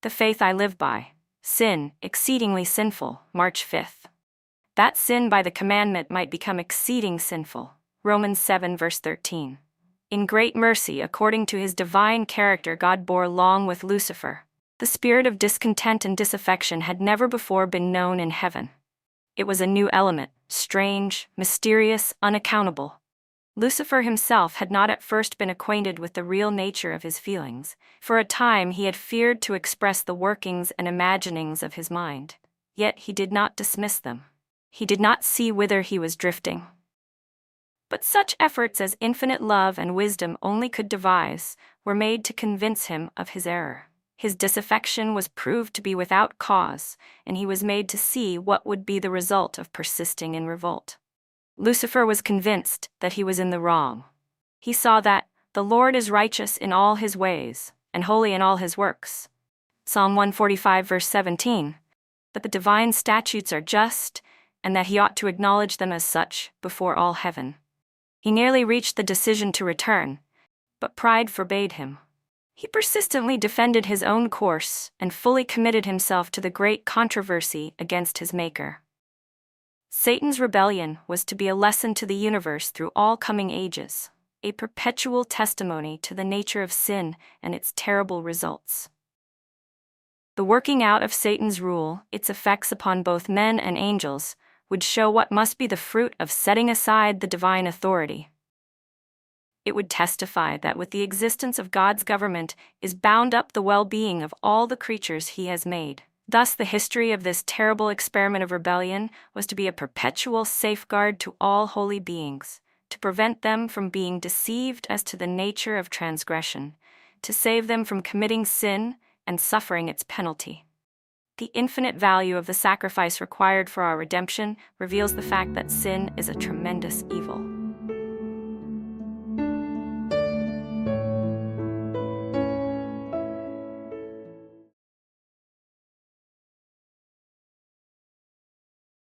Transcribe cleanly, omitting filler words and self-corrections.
The faith I live by. Sin, exceedingly sinful, March 5th. That sin by the commandment might become exceeding sinful. Romans 7 verse 13. In great mercy, according to his divine character, God bore along with Lucifer. The spirit of discontent and disaffection had never before been known in heaven. It was a new element, strange, mysterious, unaccountable. Lucifer himself had not at first been acquainted with the real nature of his feelings. For a time he had feared to express the workings and imaginings of his mind. Yet he did not dismiss them. He did not see whither he was drifting. But such efforts as infinite love and wisdom only could devise were made to convince him of his error. His disaffection was proved to be without cause, and he was made to see what would be the result of persisting in revolt. Lucifer was convinced that he was in the wrong. He saw that the Lord is righteous in all his ways, and holy in all his works. Psalm 145 verse 17, that the divine statutes are just, and that he ought to acknowledge them as such before all heaven. He nearly reached the decision to return, but pride forbade him. He persistently defended his own course and fully committed himself to the great controversy against his Maker. Satan's rebellion was to be a lesson to the universe through all coming ages, a perpetual testimony to the nature of sin and its terrible results. The working out of Satan's rule, its effects upon both men and angels, would show what must be the fruit of setting aside the divine authority. It would testify that with the existence of God's government is bound up the well-being of all the creatures he has made. Thus, the history of this terrible experiment of rebellion was to be a perpetual safeguard to all holy beings, to prevent them from being deceived as to the nature of transgression, to save them from committing sin and suffering its penalty. The infinite value of the sacrifice required for our redemption reveals the fact that sin is a tremendous evil.